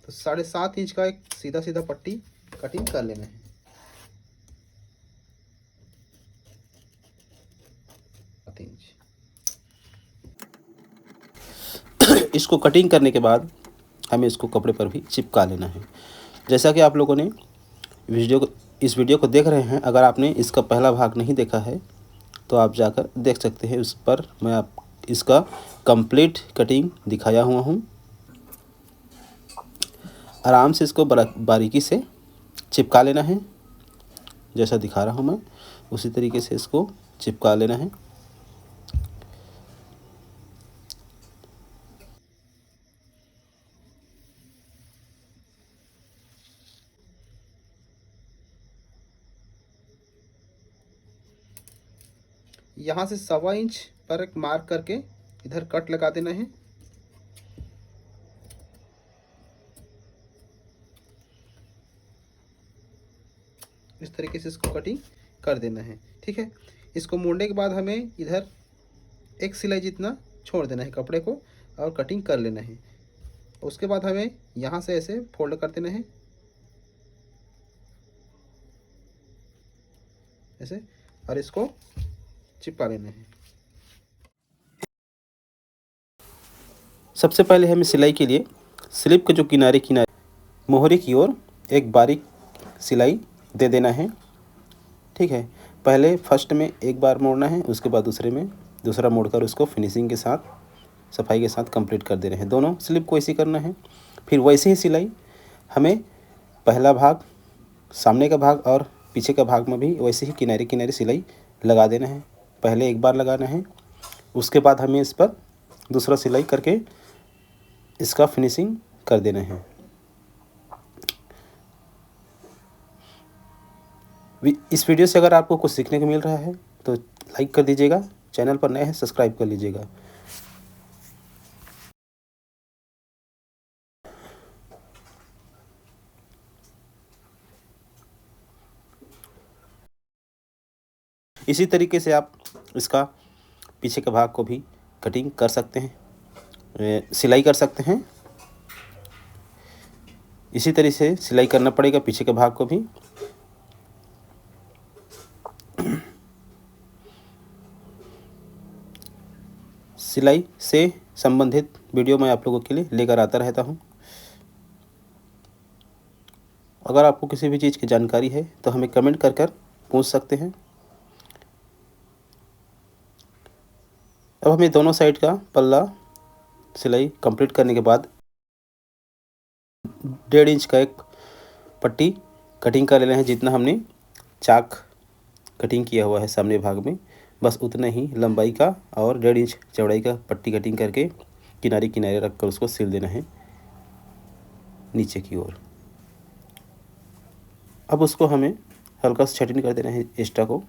तो 7.5 इंच का एक सीधा सीधा पट्टी कटिंग कर लेना है। 7 इंच। इसको कटिंग करने के बाद हमें इसको कपड़े पर भी चिपका लेना है। जैसा कि आप लोगों ने इस वीडियो को देख रहे हैं, अगर आपने इसका पहला भाग नहीं देखा है तो आप जाकर देख सकते हैं। उस पर मैं आप इसका कंप्लीट कटिंग दिखाया हुआ हूँ। आराम से इसको बारीकी से चिपका लेना है। जैसा दिखा रहा हूँ मैं उसी तरीके से इसको चिपका लेना है। यहाँ से 1.25 इंच पर एक मार्क करके इधर कट लगा देना है। इस तरीके से इसको कटिंग कर देना है। ठीक है, इसको मोड़ने के बाद हमें इधर एक सिलाई जितना छोड़ देना है कपड़े को और कटिंग कर लेना है। उसके बाद हमें यहाँ से ऐसे फोल्ड कर देना है ऐसे, और इसको चिपका लेना है। सबसे पहले हमें सिलाई के लिए स्लिप के जो किनारे किनारे मोहरे की ओर एक बारीक सिलाई दे देना है। ठीक है, पहले फर्स्ट में एक बार मोड़ना है, उसके बाद दूसरे में दूसरा मोड़कर उसको फिनिशिंग के साथ सफाई के साथ कंप्लीट कर देना है। दोनों स्लिप को ऐसे ही करना है। फिर वैसे ही सिलाई हमें पहला भाग, सामने का भाग और पीछे का भाग में भी वैसे ही किनारे किनारे सिलाई लगा देना है। पहले एक बार लगाना है, उसके बाद हमें इस पर दूसरा सिलाई करके इसका फिनिशिंग कर देना है। इस वीडियो से अगर आपको कुछ सीखने को मिल रहा है तो लाइक कर दीजिएगा, चैनल पर नए हैं सब्सक्राइब कर लीजिएगा। इसी तरीके से आप इसका पीछे के भाग को भी कटिंग कर सकते हैं, सिलाई कर सकते हैं। इसी तरह से सिलाई करना पड़ेगा पीछे के भाग को भी। सिलाई से संबंधित वीडियो मैं आप लोगों के लिए लेकर आता रहता हूं। अगर आपको किसी भी चीज़ की जानकारी है तो हमें कमेंट कर कर पूछ सकते हैं। अब हमें दोनों साइड का पल्ला सिलाई कंप्लीट करने के बाद 1.5 इंच का एक पट्टी कटिंग कर लेना है। जितना हमने चाक कटिंग किया हुआ है सामने भाग में, बस उतना ही लंबाई का और 1.5 इंच चौड़ाई का पट्टी कटिंग करके किनारे किनारे रख कर उसको सिल देना है नीचे की ओर। अब उसको हमें हल्का सा छटिन कर देना है एक्स्ट्रा को।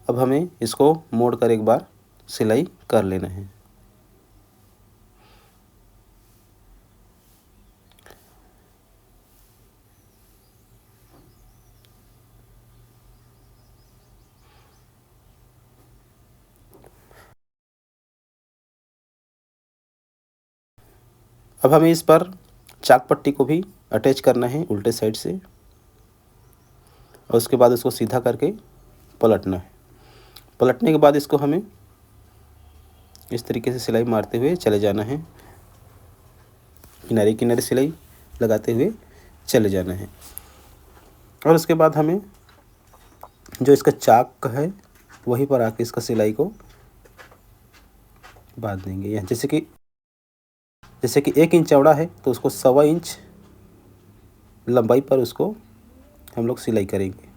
अब हमें इसको मोड़ कर एक बार सिलाई कर लेना है। अब हमें इस पर चाक पट्टी को भी अटैच करना है उल्टे साइड से, और उसके बाद उसको सीधा करके पलटना है। पलटने के बाद इसको हमें इस तरीके से सिलाई मारते हुए चले जाना है, किनारे किनारे सिलाई लगाते हुए चले जाना है। और उसके बाद हमें जो इसका चाक है वहीं पर आके इसका सिलाई को बांध देंगे। यहाँ जैसे कि 1 इंच चौड़ा है तो उसको 1.25 इंच लंबाई पर उसको हम लोग सिलाई करेंगे।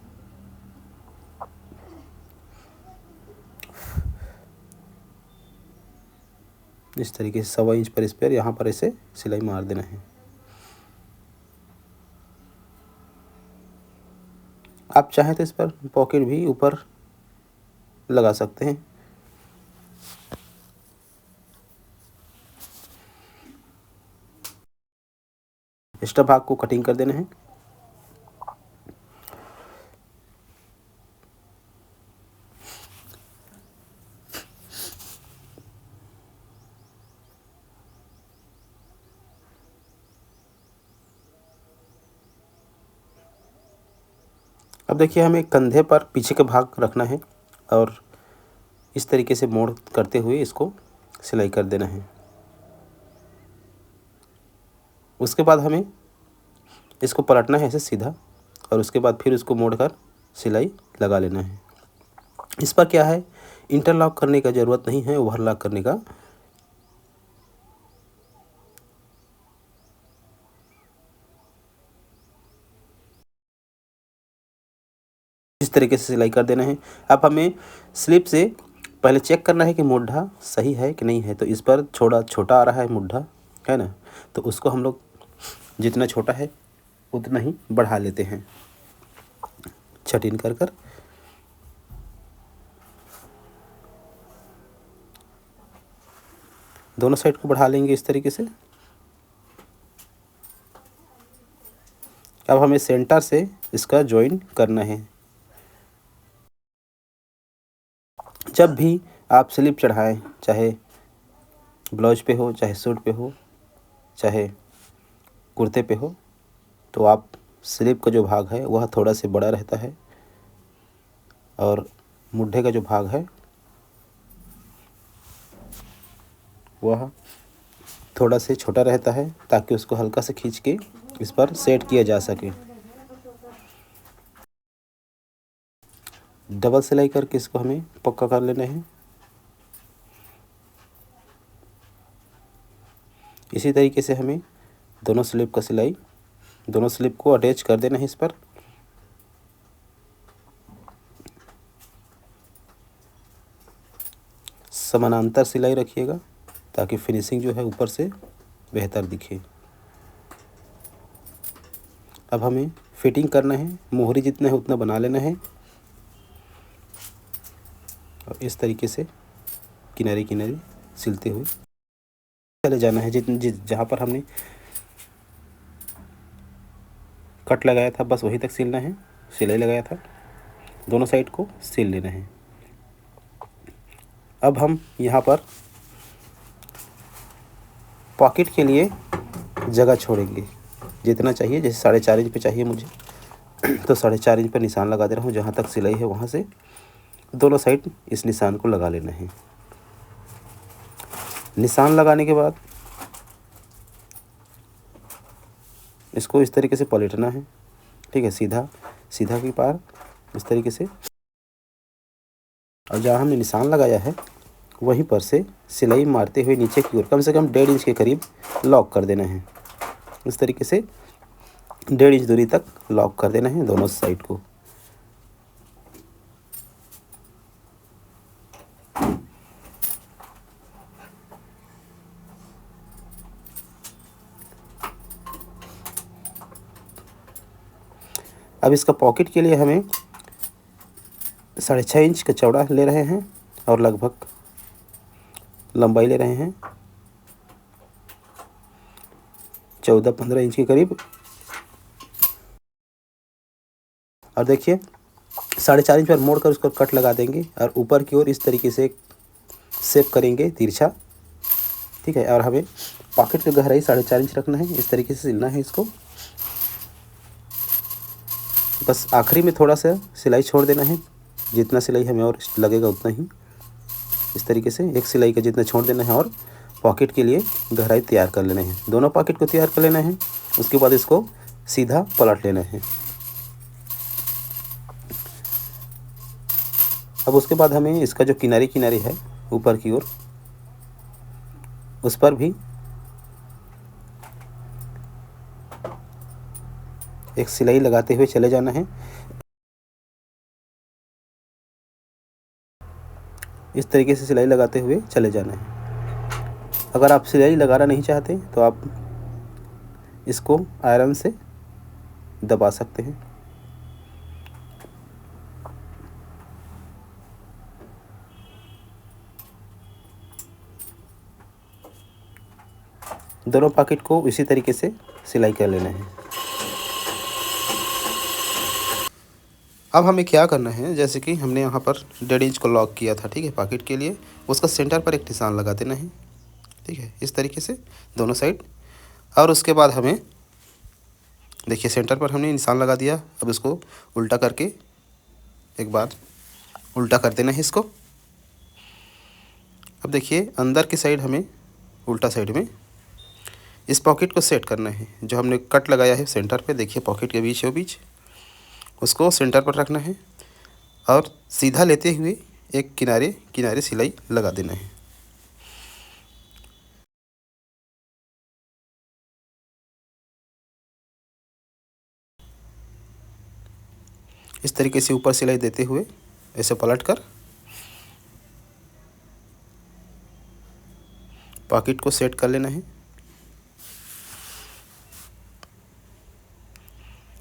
इस तरीके से 1.25 इंच पर इस पर यहाँ पर ऐसे सिलाई मार देना है। आप चाहें तो इस पर पॉकेट भी ऊपर लगा सकते हैं। एक्स्ट्रा भाग को कटिंग कर देना है। अब देखिए हमें कंधे पर पीछे का भाग रखना है और इस तरीके से मोड़ करते हुए इसको सिलाई कर देना है। उसके बाद हमें इसको पलटना है ऐसे सीधा और उसके बाद फिर उसको मोड़ कर सिलाई लगा लेना है। इस पर क्या है, इंटरलॉक करने का ज़रूरत नहीं है, ओवरलॉक करने का। इस तरीके से सिलाई कर देना है। अब हमें स्लिप से पहले चेक करना है कि मुड्ढा सही है कि नहीं है। तो इस पर छोटा छोटा आ रहा है मुड्ढा, है ना, तो उसको हम लोग जितना छोटा है उतना ही बढ़ा लेते हैं, छटीन कर कर। दोनों साइड को बढ़ा लेंगे इस तरीके से। अब हमें सेंटर से इसका जॉइन करना है। जब भी आप स्लिप चढ़ाएं, चाहे ब्लाउज पे हो, चाहे सूट पे हो, चाहे कुर्ते पे हो, तो आप स्लिप का जो भाग है वह थोड़ा से बड़ा रहता है और मुड्ढे का जो भाग है वह थोड़ा से छोटा रहता है, ताकि उसको हल्का से खींच के इस पर सेट किया जा सके। डबल सिलाई करके इसको हमें पक्का कर लेना है। इसी तरीके से हमें दोनों स्लिप का सिलाई, दोनों स्लिप को अटैच कर देना है इस पर। समानांतर सिलाई रखिएगा ताकि फिनिशिंग जो है ऊपर से बेहतर दिखे। अब हमें फिटिंग करना है, मोहरी जितना है उतना बना लेना है और इस तरीके से किनारे किनारे सिलते हुए चले जाना है। जहाँ पर हमने कट लगाया था बस वहीं तक सिलना है, सिलाई लगाया था, दोनों साइड को सिल लेना है। अब हम यहाँ पर पॉकेट के लिए जगह छोड़ेंगे जितना चाहिए। जैसे 4.5 इंच पे चाहिए मुझे तो 4.5 इंच पर निशान लगा दे रहा हूँ। जहाँ तक सिलाई है वहाँ से दोनों साइड इस निशान को लगा लेना है। निशान लगाने के बाद इसको इस तरीके से पलटना है, ठीक है, सीधा सीधा की पार इस तरीके से। और जहाँ हमने निशान लगाया है वहीं पर से सिलाई मारते हुए नीचे की ओर कम से कम 1.5 इंच के करीब लॉक कर देना है। इस तरीके से 1.5 इंच दूरी तक लॉक कर देना है दोनों साइड को। अब इसका पॉकेट के लिए हमें 6.5 इंच का चौड़ा ले रहे हैं और लगभग लंबाई ले रहे हैं 14-15 इंच के करीब। और देखिए 4.5 इंच पर मोड़ कर उसको कट लगा देंगे और ऊपर की ओर इस तरीके से शेप करेंगे तिरछा, ठीक है। और हमें पॉकेट की गहराई 4.5 इंच रखना है, इस तरीके से सिलना है इसको। बस आखिरी में थोड़ा सा सिलाई छोड़ देना है, जितना सिलाई हमें और लगेगा उतना ही। इस तरीके से एक सिलाई का जितना छोड़ देना है और पॉकेट के लिए गहराई तैयार कर लेना है। दोनों पॉकेट को तैयार कर लेना है। उसके बाद इसको सीधा पलट लेना है। अब उसके बाद हमें इसका जो किनारे किनारे है ऊपर की ओर, उस पर भी एक सिलाई लगाते हुए चले जाना है। इस तरीके से सिलाई लगाते हुए चले जाना है। अगर आप सिलाई लगाना नहीं चाहते तो आप इसको आयरन से दबा सकते हैं। दोनों पॉकेट को इसी तरीके से सिलाई कर लेना है। अब हमें क्या करना है, जैसे कि हमने यहाँ पर 1.5 इंच को लॉक किया था, ठीक है, पॉकेट के लिए, उसका सेंटर पर एक निशान लगा देना है, ठीक है, इस तरीके से दोनों साइड। और उसके बाद हमें देखिए सेंटर पर हमने निशान लगा दिया। अब इसको उल्टा करके एक बार उल्टा कर देना है इसको। अब देखिए अंदर की साइड हमें उल्टा साइड में इस पॉकेट को सेट करना है। जो हमने कट लगाया है सेंटर पे, देखिए पॉकेट के बीच बीच उसको सेंटर पर रखना है और सीधा लेते हुए एक किनारे किनारे सिलाई लगा देना है। इस तरीके से ऊपर सिलाई देते हुए ऐसे पलट कर पॉकेट को सेट कर लेना है।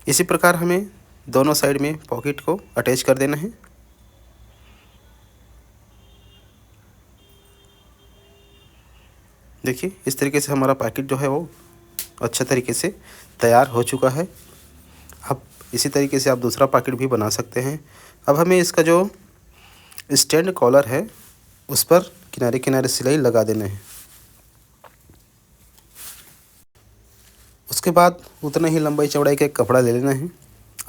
इसी प्रकार हमें दोनों साइड में पॉकेट को अटैच कर देना है। देखिए इस तरीके से हमारा पैकेट जो है वो अच्छे तरीके से तैयार हो चुका है। अब इसी तरीके से आप दूसरा पैकेट भी बना सकते हैं। अब हमें इसका जो स्टैंड कॉलर है उस पर किनारे किनारे सिलाई लगा देना है। उसके बाद उतना ही लंबाई चौड़ाई का एक कपड़ा ले लेना है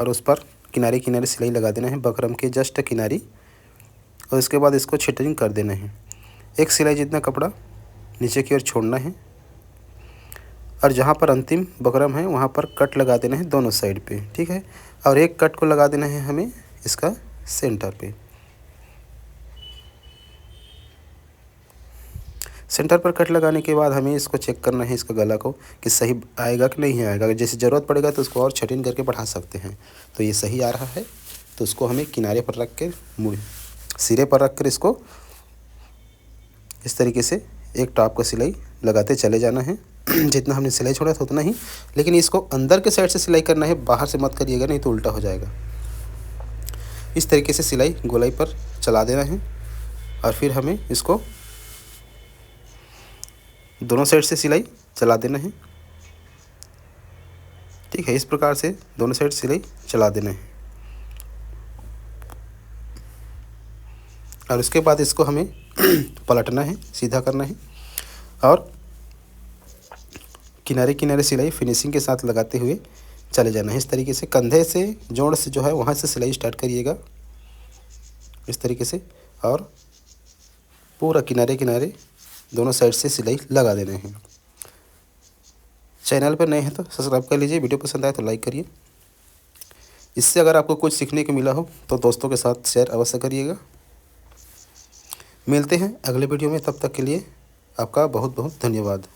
और उस पर किनारे किनारे सिलाई लगा देना है, बकरम के जस्ट किनारी। और उसके बाद इसको छिटरिंग कर देना है। एक सिलाई जितना कपड़ा नीचे की ओर छोड़ना है और जहाँ पर अंतिम बकरम है वहाँ पर कट लगा देना है दोनों साइड पे, ठीक है। और एक कट को लगा देना है हमें इसका सेंटर पे। सेंटर पर कट लगाने के बाद हमें इसको चेक करना है इसका गला को कि सही आएगा कि नहीं आएगा। अगर जैसे ज़रूरत पड़ेगा तो उसको और छटिन करके बढ़ा सकते हैं। तो ये सही आ रहा है तो उसको हमें किनारे पर रख के सिरे पर रख कर इसको इस तरीके से एक टॉप का सिलाई लगाते चले जाना है। जितना हमने सिलाई छोड़ा था उतना ही, लेकिन इसको अंदर के साइड से सिलाई करना है, बाहर से मत करिएगा नहीं तो उल्टा हो जाएगा। इस तरीके से सिलाई गोलाई पर चला देना है और फिर हमें इसको दोनों साइड से सिलाई चला देना है, ठीक है। इस प्रकार से दोनों साइड सिलाई चला देना है और उसके बाद इसको हमें पलटना है, सीधा करना है और किनारे किनारे सिलाई फिनिशिंग के साथ लगाते हुए चले जाना है। इस तरीके से कंधे से जोड़ से जो है वहाँ से सिलाई स्टार्ट करिएगा इस तरीके से और पूरा किनारे किनारे दोनों साइड से सिलाई लगा देना है। चैनल पर नए हैं तो सब्सक्राइब कर लीजिए, वीडियो पसंद आए तो लाइक करिए। इससे अगर आपको कुछ सीखने को मिला हो तो दोस्तों के साथ शेयर अवश्य करिएगा। मिलते हैं अगले वीडियो में, तब तक के लिए आपका बहुत बहुत धन्यवाद।